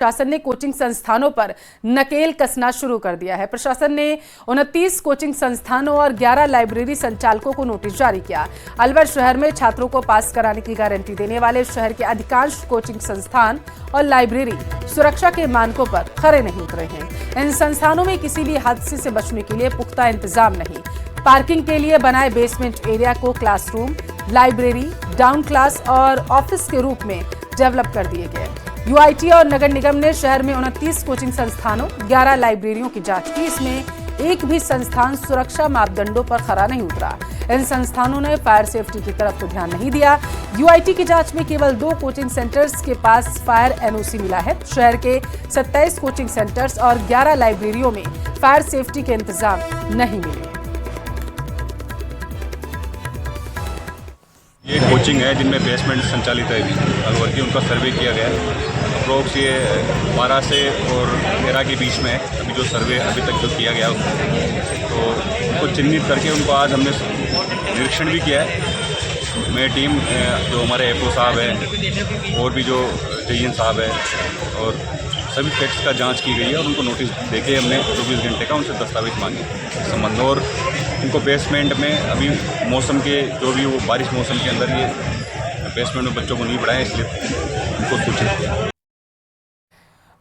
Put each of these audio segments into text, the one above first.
प्रशासन ने कोचिंग संस्थानों पर नकेल कसना शुरू कर दिया है। प्रशासन ने 29 कोचिंग संस्थानों और 11 लाइब्रेरी संचालकों को नोटिस जारी किया। अलवर शहर में छात्रों को पास कराने की गारंटी देने वाले शहर के अधिकांश कोचिंग संस्थान और लाइब्रेरी सुरक्षा के मानकों पर खरे नहीं उतरे हैं। इन संस्थानों में किसी भी हादसे से बचने के लिए पुख्ता इंतजाम नहीं। पार्किंग के लिए बनाए बेसमेंट एरिया को क्लासरूम, लाइब्रेरी, डाउन क्लास और ऑफिस के रूप में डेवलप कर दिए गए। यूआईटी और नगर निगम ने शहर में 29 कोचिंग संस्थानों, 11 लाइब्रेरियों की जांच की। इसमें एक भी संस्थान सुरक्षा मापदंडों पर खरा नहीं उतरा। इन संस्थानों ने फायर सेफ्टी की तरफ तो ध्यान नहीं दिया। यूआईटी की जांच में केवल 2 कोचिंग सेंटर्स के पास फायर एनओसी मिला है। शहर के 27 कोचिंग सेंटर्स और 11 लाइब्रेरियों में फायर सेफ्टी के इंतजाम नहीं मिले। ये कोचिंग है जिनमें बेसमेंट संचालित है अलवर की, उनका सर्वे किया गया है। अप्रोक्स ये 12 से और 13 के बीच में है अभी जो सर्वे अभी तक जो किया गया तो उनको चिन्हित करके उनको आज हमने निरीक्षण भी किया है। मेरी टीम जो हमारे एफओ साहब है और भी जो जेईएन साहब है और सभी फैक्ट्स का जांच की गई है और उनको नोटिस देके हमने 24 घंटे का उनसे दस्तावेज मांगे संबंध। और उनको बेसमेंट में अभी मौसम के जो भी वो बारिश मौसम के अंदर ये बेसमेंट में बच्चों को नहीं बढ़ाया, इसलिए उनको सूचित किया।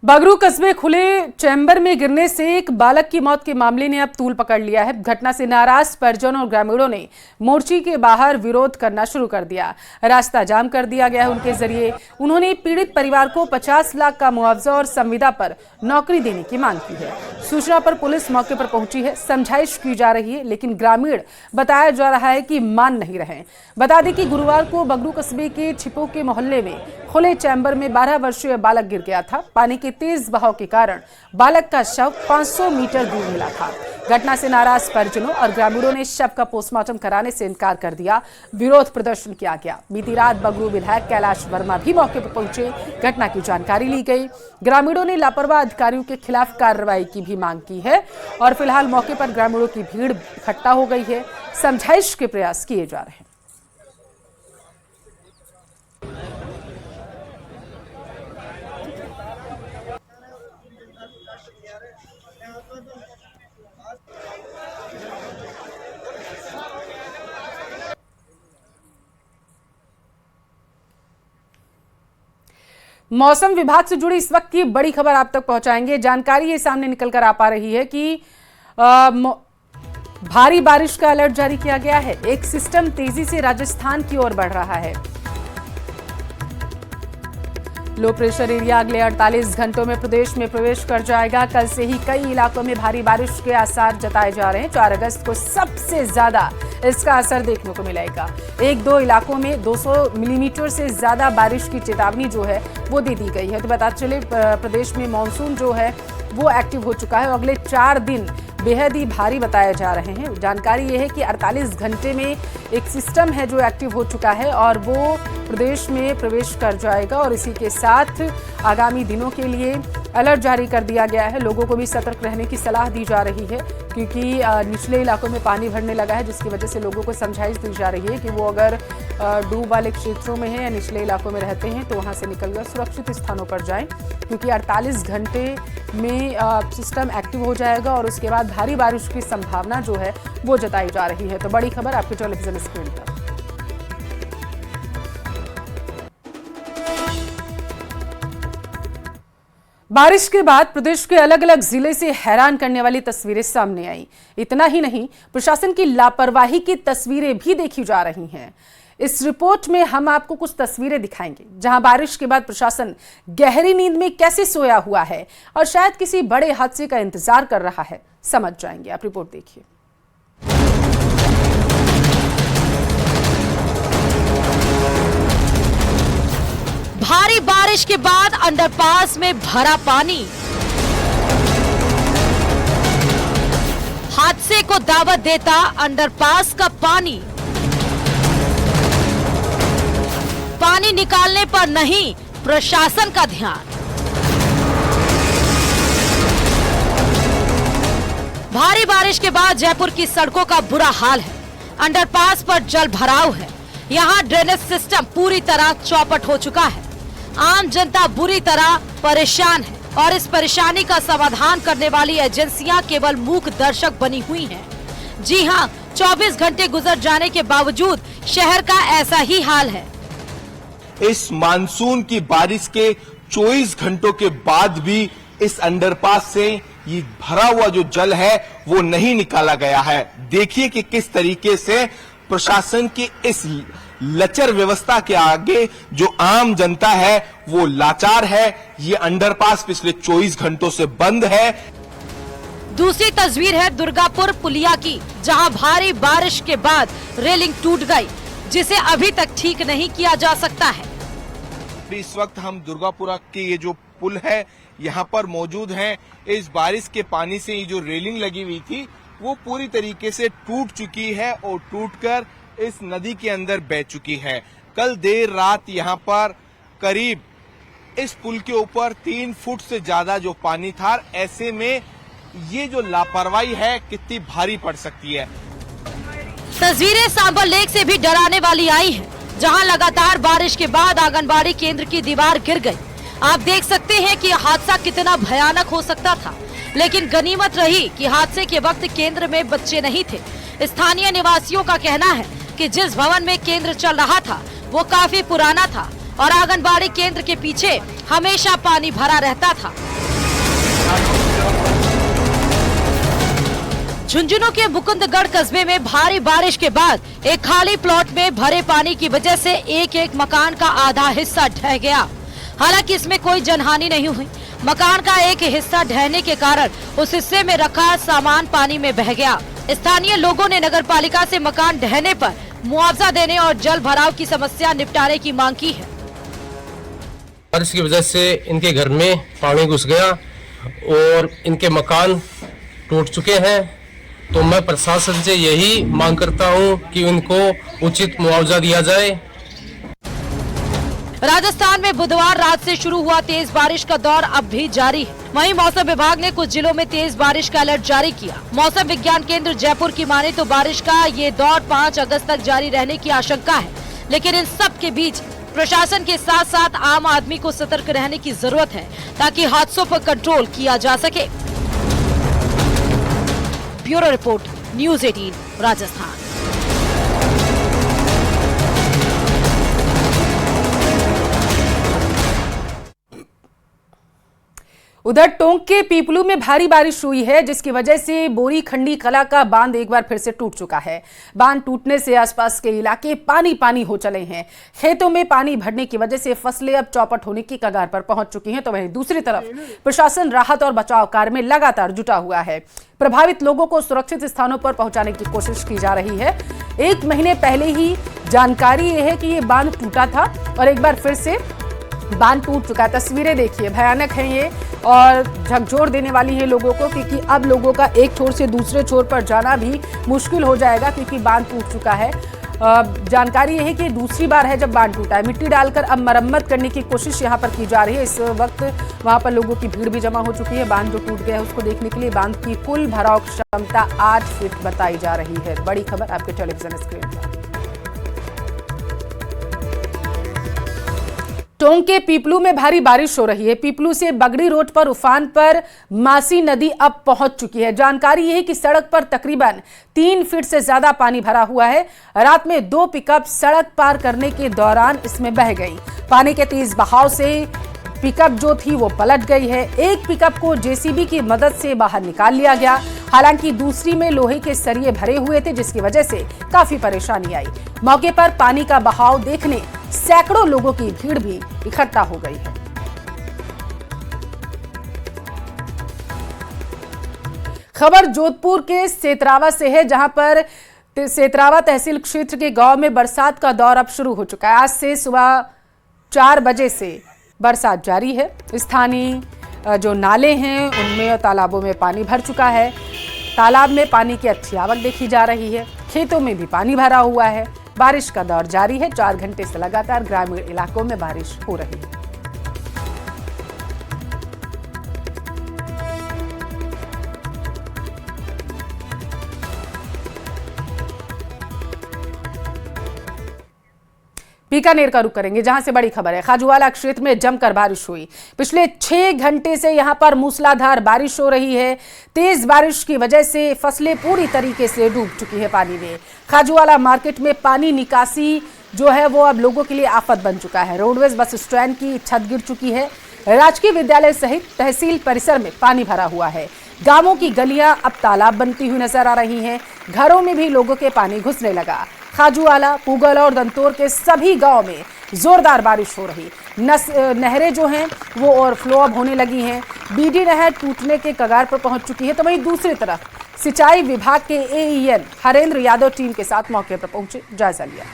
बगरू कस्बे खुले चैम्बर में गिरने से एक बालक की मौत के मामले ने अब तूल पकड़ लिया है। घटना से नाराज परिजनों और ग्रामीणों ने मोर्चे के बाहर विरोध करना शुरू कर दिया। रास्ता जाम कर दिया गया है। उनके जरिए उन्होंने पीड़ित परिवार को 50 लाख का मुआवजा और संविदा पर नौकरी देने की मांग की है। सूचना पर पुलिस मौके पर पहुंची है। समझाइश की जा रही है, लेकिन ग्रामीण बताया जा रहा है कि मान नहीं रहे। बता दें कि गुरुवार को बगरू कस्बे के छिपो के मोहल्ले में खुले चैम्बर में 12 वर्षीय बालक गिर गया था। पानी के तेज बहाव के कारण बालक का शव 500 मीटर दूर मिला था। घटना से नाराज परिजनों और ग्रामीणों ने शव का पोस्टमार्टम कराने से इनकार कर दिया। विरोध प्रदर्शन किया गया। बीती रात बगरू विधायक कैलाश वर्मा भी मौके पर पहुंचे। घटना की जानकारी ली गई। ग्रामीणों ने लापरवाह अधिकारियों के खिलाफ कार्रवाई की भी मांग की है और फिलहाल मौके पर ग्रामीणों की भीड़ इकट्ठा हो गई है। समझाइश के प्रयास किए जा रहे हैं। मौसम विभाग से जुड़ी इस वक्त की बड़ी खबर आप तक पहुंचाएंगे। जानकारी ये सामने निकलकर आ पा रही है कि भारी बारिश का अलर्ट जारी किया गया है। एक सिस्टम तेजी से राजस्थान की ओर बढ़ रहा है। लो प्रेशर एरिया अगले 48 घंटों में प्रदेश में प्रवेश कर जाएगा। कल से ही कई इलाकों में भारी बारिश के आसार जताए जा रहे हैं। 4 अगस्त को सबसे ज्यादा इसका असर देखने को मिलेगा। 1-2 इलाकों में 200 मिलीमीटर से ज्यादा बारिश की चेतावनी जो है वो दे दी गई है। तो बता चले प्रदेश में मानसून जो है वो एक्टिव हो चुका है और अगले 4 दिन बेहद ही भारी बताए जा रहे हैं। जानकारी ये है कि 48 घंटे में एक सिस्टम है जो एक्टिव हो चुका है और वो प्रदेश में प्रवेश कर जाएगा और इसी के साथ आगामी दिनों के लिए अलर्ट जारी कर दिया गया है। लोगों को भी सतर्क रहने की सलाह दी जा रही है क्योंकि निचले इलाकों में पानी भरने लगा है, जिसकी वजह से लोगों को समझाइश दी जा रही है कि वो अगर डूब वाले क्षेत्रों में हैं या निचले इलाकों में रहते हैं तो वहां से निकलकर सुरक्षित स्थानों पर जाएं, क्योंकि 48 घंटे में सिस्टम एक्टिव हो जाएगा और उसके बाद भारी बारिश की संभावना जो है वो जताई जा रही है। तो बड़ी खबर आपके टेलीविजन स्क्रीन पर। बारिश के बाद प्रदेश के अलग अलग जिले से हैरान करने वाली तस्वीरें सामने आई। इतना ही नहीं, प्रशासन की लापरवाही की तस्वीरें भी देखी जा रही हैं। इस रिपोर्ट में हम आपको कुछ तस्वीरें दिखाएंगे जहां बारिश के बाद प्रशासन गहरी नींद में कैसे सोया हुआ है और शायद किसी बड़े हादसे का इंतजार कर रहा है। समझ जाएंगे, आप रिपोर्ट देखिए। भारी बारिश के बाद अंडरपास में भरा पानी, हादसे को दावत देता अंडरपास का पानी। पानी निकालने पर नहीं प्रशासन का ध्यान। भारी बारिश के बाद जयपुर की सड़कों का बुरा हाल है। अंडरपास पर जल भराव है। यहाँ ड्रेनेज सिस्टम पूरी तरह चौपट हो चुका है। आम जनता बुरी तरह परेशान है और इस परेशानी का समाधान करने वाली एजेंसियां केवल मूक दर्शक बनी हुई हैं। जी हां, 24 घंटे गुजर जाने के बावजूद शहर का ऐसा ही हाल है। इस मानसून की बारिश के 24 घंटों के बाद भी इस अंडरपास से ये भरा हुआ जो जल है वो नहीं निकाला गया है। देखिए कि किस तरीके से प्रशासन की इस लचर व्यवस्था के आगे जो आम जनता है वो लाचार है। ये अंडरपास पिछले 24 घंटों से बंद है। दूसरी तस्वीर है दुर्गापुर पुलिया की, जहां भारी बारिश के बाद रेलिंग टूट गई, जिसे अभी तक ठीक नहीं किया जा सकता है। इस वक्त हम दुर्गापुरा के ये जो पुल है यहाँ पर मौजूद हैं। इस बारिश के पानी से ये जो रेलिंग लगी हुई थी वो पूरी तरीके से टूट चुकी है और टूटकर इस नदी के अंदर बह चुकी है। कल देर रात यहाँ पर करीब इस पुल के ऊपर 3 फुट से ज्यादा जो पानी था। ऐसे में ये जो लापरवाही है कितनी भारी पड़ सकती है। तस्वीरें सांबर लेक से भी डराने वाली आई हैं, जहां लगातार बारिश के बाद आंगनबाड़ी केंद्र की दीवार गिर गई। आप देख सकते हैं कि हादसा कितना भयानक हो सकता था, लेकिन गनीमत रही कि हादसे के वक्त केंद्र में बच्चे नहीं थे। स्थानीय निवासियों का कहना है कि जिस भवन में केंद्र चल रहा था वो काफी पुराना था और आंगनबाड़ी केंद्र के पीछे हमेशा पानी भरा रहता था। झुंझुनू के मुकुंदगढ़ कस्बे में भारी बारिश के बाद एक खाली प्लॉट में भरे पानी की वजह से एक मकान का आधा हिस्सा ढह गया। हालांकि इसमें कोई जनहानि नहीं हुई। मकान का एक हिस्सा ढहने के कारण उस हिस्से में रखा सामान पानी में बह गया। स्थानीय लोगों ने नगरपालिका से मकान ढहने पर मुआवजा देने और जल भराव की समस्या निपटारे की मांग की है। बारिश की वजह से इनके घर में पानी घुस गया और इनके मकान टूट चुके हैं। तो मैं प्रशासन से यही मांग करता हूं कि उनको उचित मुआवजा दिया जाए। राजस्थान में बुधवार रात से शुरू हुआ तेज बारिश का दौर अब भी जारी है। वहीं मौसम विभाग ने कुछ जिलों में तेज बारिश का अलर्ट जारी किया। मौसम विज्ञान केंद्र जयपुर की माने तो बारिश का ये दौर 5 अगस्त तक जारी रहने की आशंका है। लेकिन इन सब के बीच प्रशासन के साथ साथ आम आदमी को सतर्क रहने की जरूरत है, ताकि हादसों पर कंट्रोल किया जा सके। Bureau report, news 18 Rajasthan. उधर टोंक के पीपलू में भारी बारिश हुई है, जिसकी वजह से बोरी खंडी कला का बांध एक बार फिर से टूट चुका है। बांध टूटने से आसपास के इलाके पानी पानी हो चले हैं। खेतों में पानी भरने की वजह से फसलें अब चौपट होने की कगार पर पहुंच चुकी हैं। तो वहीं दूसरी तरफ प्रशासन राहत और बचाव कार्य में लगातार जुटा हुआ है। प्रभावित लोगों को सुरक्षित स्थानों पर पहुंचाने की कोशिश की जा रही है। 1 महीने पहले ही जानकारी यह है कि ये बांध टूटा था और एक बार फिर से बांध टूट चुका है। तस्वीरें देखिए, भयानक हैं ये और झकझोर देने वाली है लोगों को, क्योंकि अब लोगों का एक छोर से दूसरे छोर पर जाना भी मुश्किल हो जाएगा, क्योंकि बांध टूट चुका है। जानकारी यह है कि दूसरी बार है जब बांध टूटा है। मिट्टी डालकर अब मरम्मत करने की कोशिश यहां पर की जा रही है। इस वक्त वहां पर लोगों की भीड़ भी जमा हो चुकी है। बांध जो टूट गया है उसको देखने के लिए बांध की कुल भराव क्षमता 8 फीट बताई जा रही है। बड़ी खबर आपके टेलीविजन स्क्रीन पर। टोंक के पीपलू में भारी बारिश हो रही है। पीपलू से बगड़ी रोड पर उफान पर मासी नदी अब पहुंच चुकी है। जानकारी यह है कि सड़क पर तकरीबन 3 फीट से ज्यादा पानी भरा हुआ है। रात में 2 पिकअप सड़क पार करने के दौरान इसमें बह गई। पानी के तेज बहाव से पिकअप जो थी वो पलट गई है। एक पिकअप को जेसीबी की मदद से बाहर निकाल लिया गया। हालांकि दूसरी में लोहे के सरिये भरे हुए थे, जिसकी वजह से काफी परेशानी आई। मौके पर पानी का बहाव देखने सैकड़ों लोगों की भीड़ भी इकट्ठा हो गई है। खबर जोधपुर के सेतरावा से है, जहां पर सेतरावा तहसील क्षेत्र के गांव में बरसात का दौर अब शुरू हो चुका है। आज से सुबह 4 बजे से बरसात जारी है। स्थानीय जो नाले हैं उनमें और तालाबों में पानी भर चुका है। तालाब में पानी की अच्छी आवक देखी जा रही है। खेतों में भी पानी भरा हुआ है। बारिश का दौर जारी है। 4 घंटे से लगातार ग्रामीण इलाकों में बारिश हो रही है। बीकानेर का रुख करेंगे, जहां से बड़ी खबर है। खाजूवाला क्षेत्र में जमकर बारिश हुई। पिछले 6 घंटे से यहां पर मूसलाधार बारिश हो रही है। तेज बारिश की वजह से फसलें पूरी तरीके से डूब चुकी है पानी में। खाजूवाला मार्केट में पानी निकासी जो है वो अब लोगों के लिए आफत बन चुका है। रोडवेज बस स्टैंड की छत गिर चुकी है। राजकीय विद्यालय सहित तहसील परिसर में पानी भरा हुआ है। गांवों की गलियां अब तालाब बनती हुई नजर आ रही हैं। घरों में भी लोगों के पानी घुसने लगा। खाजूवाला, पूगल और दंतोर के सभी गांव में जोरदार बारिश हो रही। नहरें जो हैं वो ओवरफ्लो अब होने लगी हैं। बीडी नहर टूटने के कगार पर पहुंच चुकी है। तो वहीं दूसरी तरफ सिंचाई विभाग के एईएन हरेंद्र यादव टीम के साथ मौके पर पहुंचे, जायजा लिया।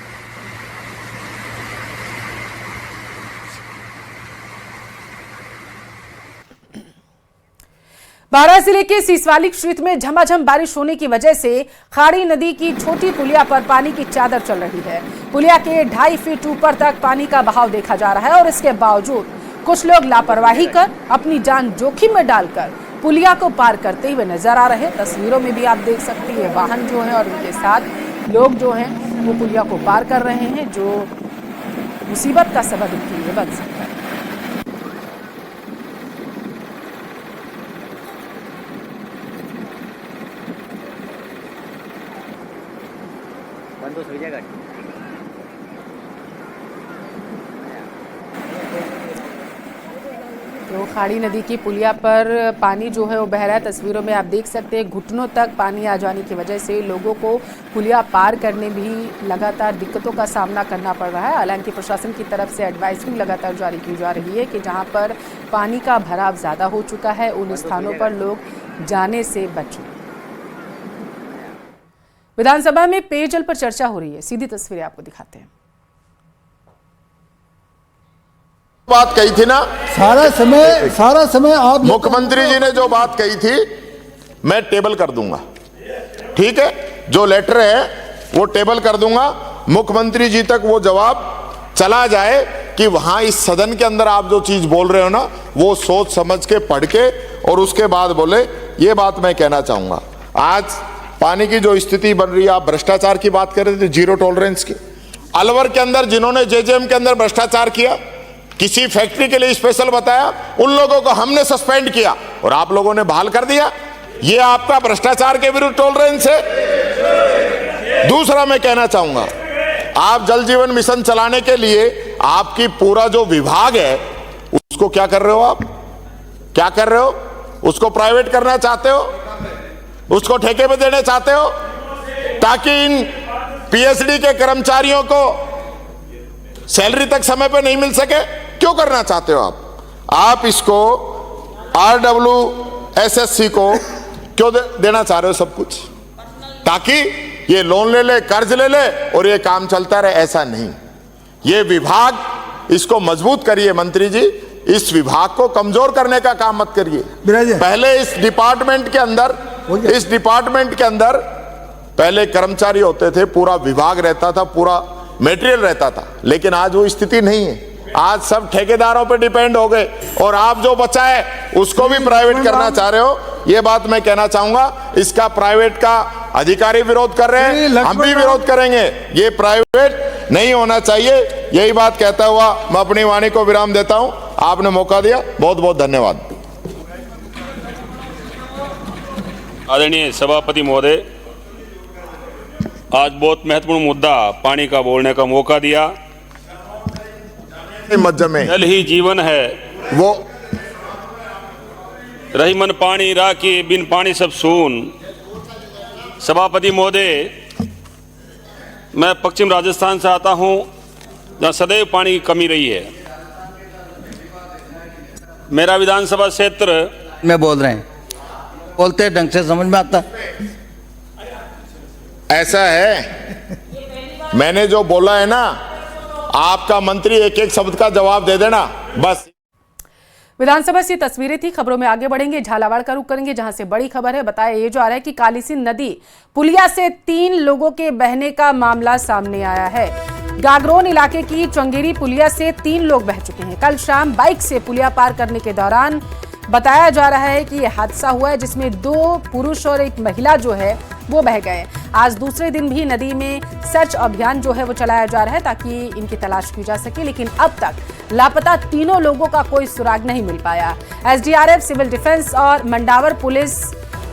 बारां जिले के सीसवाली क्षेत्र में झमाझम बारिश होने की वजह से खाड़ी नदी की छोटी पुलिया पर पानी की चादर चल रही है। पुलिया के 2.5 फीट ऊपर तक पानी का बहाव देखा जा रहा है और इसके बावजूद कुछ लोग लापरवाही कर अपनी जान जोखिम में डालकर पुलिया को पार करते हुए नजर आ रहे हैं। तस्वीरों में भी आप देख सकते हैं वाहन जो है और उनके साथ लोग जो हैं वो पुलिया को पार कर रहे हैं, जो मुसीबत का सबब उनके लिए बन सकता है। तो खाड़ी नदी की पुलिया पर पानी जो है वो बह रहा है। तस्वीरों में आप देख सकते हैं घुटनों तक पानी आ जाने की वजह से लोगों को पुलिया पार करने भी लगातार दिक्कतों का सामना करना पड़ रहा है। हालांकि प्रशासन की तरफ से एडवाइजरी लगातार जारी की जा रही है कि जहां पर पानी का भराव ज़्यादा हो चुका है उन स्थानों पर लोग जाने से बचें। विधानसभा में पेयजल पर चर्चा हो रही है। सीधी तस्वीरें आपको दिखाते हैं। बात कही थी ना, सारा समय आप मुख्यमंत्री जी ने जो बात कही थी मैं टेबल कर दूंगा, ठीक है, जो लेटर है वो टेबल कर दूंगा। मुख्यमंत्री जी तक वो जवाब चला जाए कि वहां इस सदन के अंदर आप जो चीज बोल रहे हो ना वो सोच समझ के पढ़ के और उसके बाद बोले। ये बात मैं कहना चाहूंगा, आज पानी की जो स्थिति बन रही है, आप भ्रष्टाचार की बात कर रहे थे, जीरो टॉलरेंस की। अलवर के अंदर जिन्होंने जेजेएम के अंदर भ्रष्टाचार किया, किसी फैक्ट्री के लिए स्पेशल बताया, उन लोगों को हमने सस्पेंड किया और आप लोगों ने बहाल कर दिया। ये आपका भ्रष्टाचार के विरुद्ध टॉलरेंस है। दूसरा मैं कहना चाहूंगा, आप जल जीवन मिशन चलाने के लिए आपकी पूरा जो विभाग है उसको क्या कर रहे हो, आप क्या कर रहे हो? उसको प्राइवेट करना चाहते हो, उसको ठेके पे देने चाहते हो ताकि इन पीएचडी के कर्मचारियों को सैलरी तक समय पे नहीं मिल सके। क्यों करना चाहते हो आप इसको RWSSC को क्यों देना चाह रहे हो सब कुछ, ताकि ये लोन ले ले, कर्ज ले ले और ये काम चलता रहे? ऐसा नहीं, ये विभाग इसको मजबूत करिए। मंत्री जी, इस विभाग को कमजोर करने का काम मत करिए। पहले इस डिपार्टमेंट के अंदर पहले कर्मचारी होते थे, पूरा विभाग रहता था, पूरा मटेरियल रहता था, लेकिन आज वो स्थिति नहीं है। आज सब ठेकेदारों पे डिपेंड हो गए और आप जो बचा है उसको भी प्राइवेट करना चाह रहे हो। ये बात मैं कहना चाहूंगा, इसका प्राइवेट का अधिकारी विरोध कर रहे हैं, हम भी विरोध करेंगे। ये प्राइवेट नहीं होना चाहिए। यही बात कहता हुआ मैं अपनी वाणी को विराम देता हूं। आपने मौका दिया, बहुत बहुत धन्यवाद। आदरणीय सभापति महोदय, आज बहुत महत्वपूर्ण मुद्दा पानी का बोलने का मौका दिया। मज्जमे जल ही जीवन है, वो रही मन पानी राखी, बिन पानी सब सून। सभापति महोदय, मैं पश्चिम राजस्थान से आता हूं जहां सदैव पानी की कमी रही है। मेरा विधानसभा क्षेत्र में बोल रहे हैं, बोलते ढंग से समझ में आता। ऐसा है, मैंने जो बोला है ना, आपका मंत्री एक एक शब्द का जवाब दे देना बस। विधानसभा से तस्वीरें थी। खबरों में आगे बढ़ेंगे, झालावाड़ का रुख करेंगे जहां से बड़ी खबर है। बताया ये जा रहा है कि कालीसिंध नदी पुलिया से 3 लोगों के बहने का मामला सामने आया है। गागरोन इलाके की चंगेरी पुलिया से 3 लोग बह चुके हैं। कल शाम बाइक से पुलिया पार करने के दौरान बताया जा रहा है कि यह हादसा हुआ है, जिसमें 2 पुरुष और 1 महिला जो है वो बह गए। आज दूसरे दिन भी नदी में सर्च अभियान जो है वो चलाया जा रहा है ताकि इनकी तलाश की जा सके, लेकिन अब तक लापता तीनों लोगों का कोई सुराग नहीं मिल पाया। एसडीआरएफ, सिविल डिफेंस और मंडावर पुलिस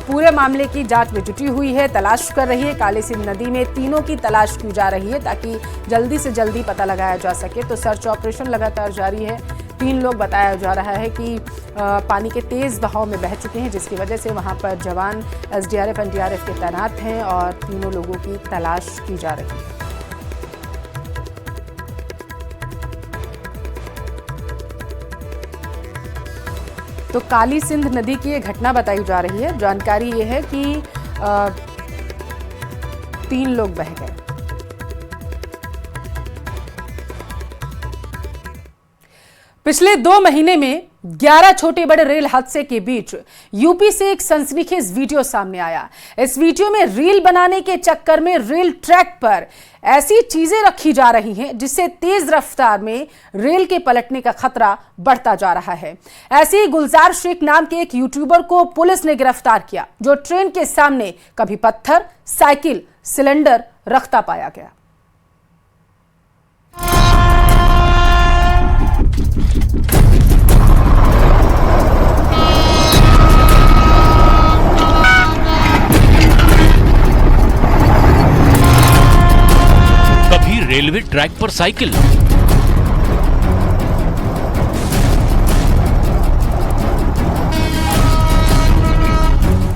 पूरे मामले की जांच में जुटी हुई है, तलाश कर रही है। काली सिंध नदी में तीनों की तलाश की जा रही है ताकि जल्दी से जल्दी पता लगाया जा सके। तो सर्च ऑपरेशन लगातार जारी है। 3 लोग बताया जा रहा है कि पानी के तेज बहाव में बह चुके हैं, जिसकी वजह से वहां पर जवान एसडीआरएफ, एनडीआरएफ के तैनात हैं और तीनों लोगों की तलाश की जा रही है। तो काली सिंध नदी की ये घटना बताई जा रही है। जानकारी ये है कि 3 लोग बह गए। पिछले 2 महीने में 11 छोटे बड़े रेल हादसे के बीच यूपी से एक सनसनीखेज वीडियो सामने आया। इस वीडियो में रील बनाने के चक्कर में रेल ट्रैक पर ऐसी चीजें रखी जा रही हैं जिससे तेज रफ्तार में रेल के पलटने का खतरा बढ़ता जा रहा है। ऐसे ही गुलजार शेख नाम के एक यूट्यूबर को पुलिस ने गिरफ्तार किया, जो ट्रेन के सामने कभी पत्थर, साइकिल, सिलेंडर रखता पाया गया। रेलवे ट्रैक पर साइकिल,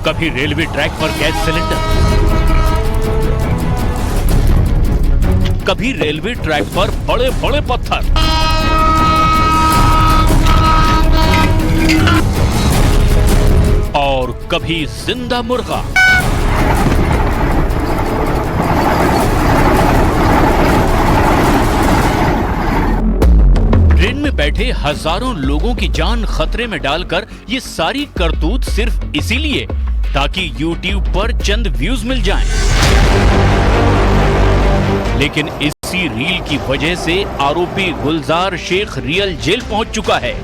कभी रेलवे ट्रैक पर गैस सिलेंडर, कभी रेलवे ट्रैक पर बड़े बड़े पत्थर, और कभी जिंदा मुर्गा। ट्रेन में बैठे हजारों लोगों की जान खतरे में डालकर ये सारी करतूत सिर्फ इसीलिए ताकि YouTube पर चंद व्यूज मिल जाएं। लेकिन इसी रील की वजह से आरोपी गुलजार शेख रियल जेल पहुंच चुका है।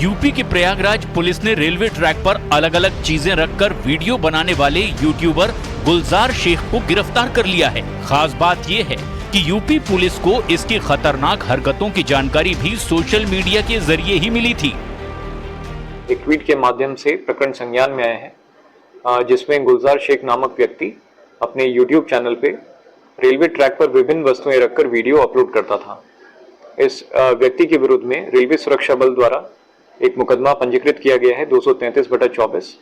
यूपी के प्रयागराज पुलिस ने रेलवे ट्रैक पर अलग अलग चीजें रखकर वीडियो बनाने वाले यूट्यूबर गुलजार शेख को गिरफ्तार कर लिया है। खास बात यह है कि यूपी पुलिस को इसकी खतरनाक हरकतों की जानकारी भी सोशल मीडिया के जरिए ही मिली थी। एक ट्वीट के माध्यम से प्रकरण संज्ञान में आए हैं, जिसमें गुलजार शेख नामक व्यक्ति अपने YouTube चैनल पे रेलवे ट्रैक पर विभिन्न वस्तुएं रखकर वीडियो अपलोड करता था। इस व्यक्ति के विरुद्ध में रेलवे सुरक्षा बल द्वारा एक मुकदमा पंजीकृत किया गया है 233/24।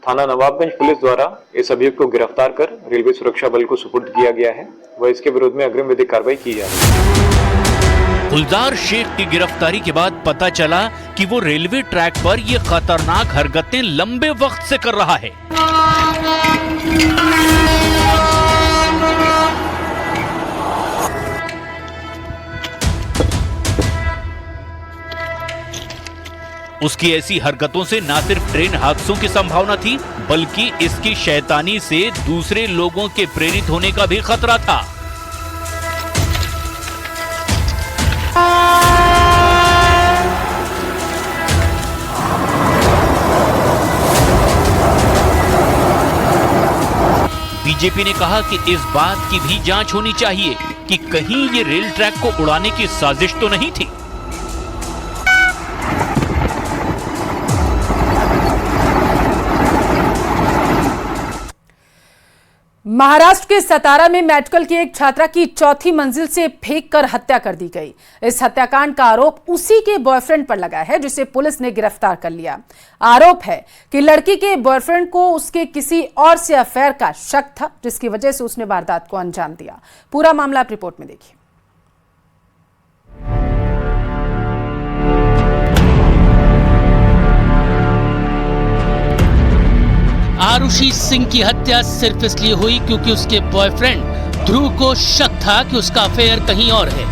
थाना नवाबगंज पुलिस द्वारा इस अभियुक्त को गिरफ्तार कर रेलवे सुरक्षा बल को सुपुर्द किया गया है व इसके विरुद्ध में अग्रिम विधिक कार्रवाई की जा रही है। गुलजार शेख की गिरफ्तारी के बाद पता चला कि वो रेलवे ट्रैक पर ये खतरनाक हरकतें लंबे वक्त से कर रहा है। उसकी ऐसी हरकतों से न सिर्फ ट्रेन हादसों की संभावना थी, बल्कि इसकी शैतानी से दूसरे लोगों के प्रेरित होने का भी खतरा था। बीजेपी ने कहा कि इस बात की भी जांच होनी चाहिए कि कहीं ये रेल ट्रैक को उड़ाने की साजिश तो नहीं थी। महाराष्ट्र के सतारा में मेडिकल की एक छात्रा की 4थी मंजिल से फेंककर हत्या कर दी गई। इस हत्याकांड का आरोप उसी के बॉयफ्रेंड पर लगा है, जिसे पुलिस ने गिरफ्तार कर लिया। आरोप है कि लड़की के बॉयफ्रेंड को उसके किसी और से अफेयर का शक था, जिसकी वजह से उसने वारदात को अंजाम दिया। पूरा मामला आप रिपोर्ट में देखिए। आरुषि सिंह की हत्या सिर्फ इसलिए हुई क्योंकि उसके बॉयफ्रेंड ध्रुव को शक था कि उसका अफेयर कहीं और है।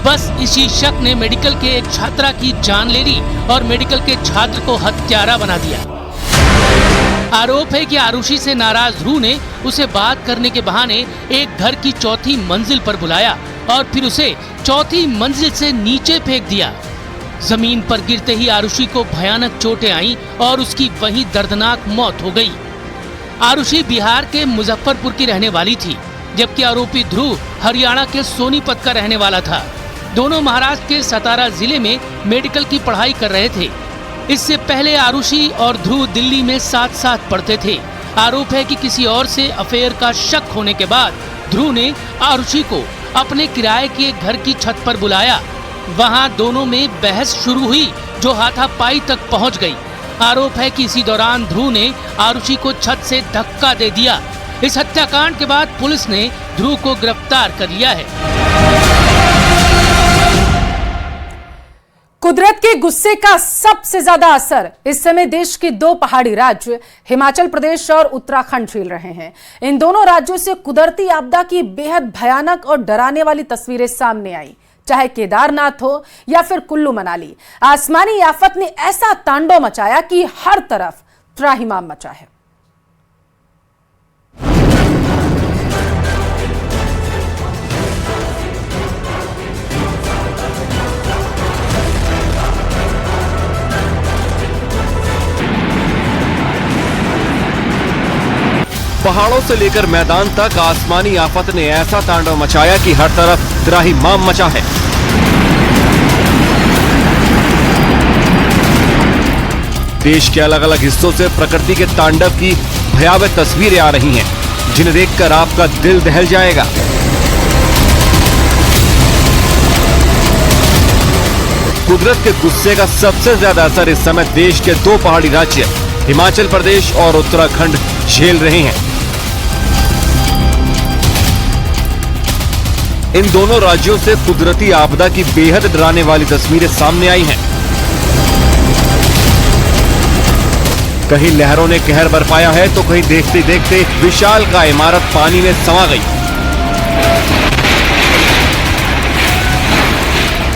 बस इसी शक ने मेडिकल के एक छात्रा की जान ले ली और मेडिकल के छात्र को हत्यारा बना दिया। आरोप है कि आरुषि से नाराज ध्रुव ने उसे बात करने के बहाने एक घर की 4थी मंजिल पर बुलाया और फिर उसे 4थी मंजिल से नीचे फेंक दिया। जमीन पर गिरते ही आरुषि को भयानक चोटें आईं और उसकी वहीं दर्दनाक मौत हो गई। आरुषि बिहार के मुजफ्फरपुर की रहने वाली थी, जबकि आरोपी ध्रुव हरियाणा के सोनीपत का रहने वाला था। दोनों महाराष्ट्र के सतारा जिले में मेडिकल की पढ़ाई कर रहे थे। इससे पहले आरुषि और ध्रुव दिल्ली में साथ साथ पढ़ते थे। आरोप है कि किसी और से अफेयर का शक होने के बाद ध्रुव ने आरुषि को अपने किराए के घर की छत पर बुलाया। वहां दोनों में बहस शुरू हुई जो हाथापाई तक पहुंच गई। आरोप है कि इसी दौरान ध्रुव ने आरुषि को छत से धक्का दे दिया। इस हत्याकांड के बाद पुलिस ने ध्रुव को गिरफ्तार कर लिया है। कुदरत के गुस्से का सबसे ज्यादा असर इस समय देश के दो पहाड़ी राज्य हिमाचल प्रदेश और उत्तराखंड झेल रहे हैं। इन दोनों राज्यों से कुदरती आपदा की बेहद भयानक और डराने वाली तस्वीरें सामने आई। चाहे केदारनाथ हो या फिर कुल्लू मनाली, आसमानी आफत ने ऐसा तांडव मचाया कि हर तरफ त्राहिमाम मचा है। पहाड़ों से लेकर मैदान तक आसमानी आफत ने ऐसा तांडव मचाया कि हर तरफ त्राहिमाम मचा है। देश के अलग अलग हिस्सों से प्रकृति के तांडव की भयावह तस्वीरें आ रही हैं, जिन्हें देखकर आपका दिल दहल जाएगा। कुदरत के गुस्से का सबसे ज्यादा असर इस समय देश के दो पहाड़ी राज्य हिमाचल प्रदेश और उत्तराखंड झेल रहे हैं। इन दोनों राज्यों से कुदरती आपदा की बेहद डराने वाली तस्वीरें सामने आई हैं। कहीं लहरों ने कहर बरपाया है तो कहीं देखते देखते विशाल का इमारत पानी में समा गई।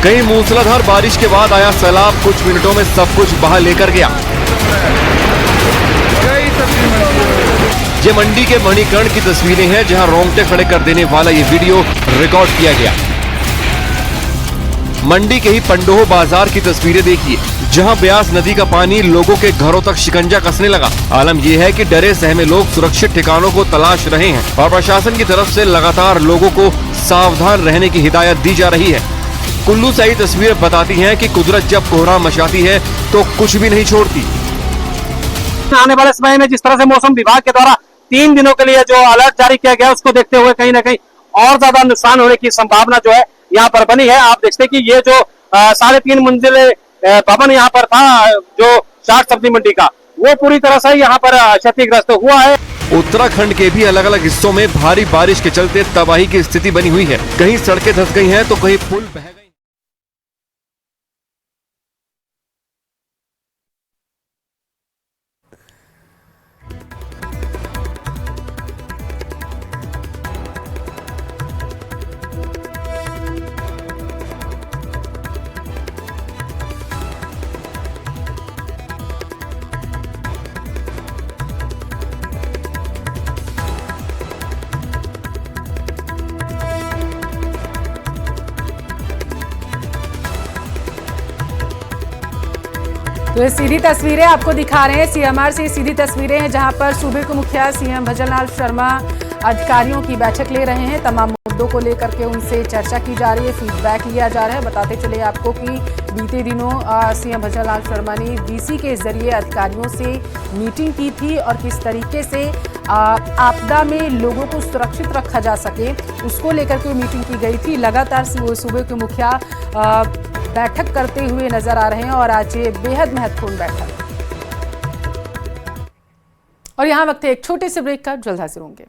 कहीं मूसलाधार बारिश के बाद आया सैलाब कुछ मिनटों में सब कुछ बहा लेकर गया। ये मंडी के मणिकर्ण की तस्वीरें हैं, जहां रोंगटे खड़े कर देने वाला ये वीडियो रिकॉर्ड किया गया। मंडी के ही पंडोह बाजार की तस्वीरें देखिए, जहां ब्यास नदी का पानी लोगों के घरों तक शिकंजा कसने लगा। आलम यह है कि डरे सहमे लोग सुरक्षित ठिकानों को तलाश रहे हैं और प्रशासन की तरफ से लगातार लोगों को सावधान रहने की हिदायत दी जा रही है। कुल्लू से आई तस्वीरें बताती हैं कि कुदरत जब कोहराम मचाती है तो कुछ भी नहीं छोड़ती। आने वाले समय में जिस तरह से मौसम विभाग के द्वारा 3 दिनों के लिए जो अलर्ट जारी किया गया, उसको देखते हुए कहीं ना कहीं और ज्यादा नुकसान होने की संभावना जो है यहाँ पर बनी है। आप देखते हैं कि ये जो 3.5 मंजिले भवन यहाँ पर था, जो चाट सब्जी मंडी का, वो पूरी तरह से यहाँ पर क्षतिग्रस्त हुआ है। उत्तराखंड के भी अलग अलग हिस्सों में भारी बारिश के चलते तबाही की स्थिति बनी हुई है। कहीं सड़कें धंस गई हैं तो कहीं पुल बह गए। तो ये सीधी तस्वीरें आपको दिखा रहे हैं, सीएमआर से सीधी तस्वीरें हैं, जहां पर सूबे के मुखिया सीएम भजनलाल शर्मा अधिकारियों की बैठक ले रहे हैं। तमाम मुद्दों को लेकर के उनसे चर्चा की जा रही है, फीडबैक लिया जा रहा है। बताते चले आपको कि बीते दिनों सीएम भजनलाल शर्मा ने वीसी के जरिए अधिकारियों से मीटिंग की थी और किस तरीके से आपदा में लोगों को सुरक्षित रखा जा सके, उसको लेकर के मीटिंग की गई थी। लगातार सूबे के मुखिया बैठक करते हुए नजर आ रहे हैं और आज ये बेहद महत्वपूर्ण बैठक। और यहाँ वक्त है एक छोटे से ब्रेक का, जल्द हाजिर होंगे।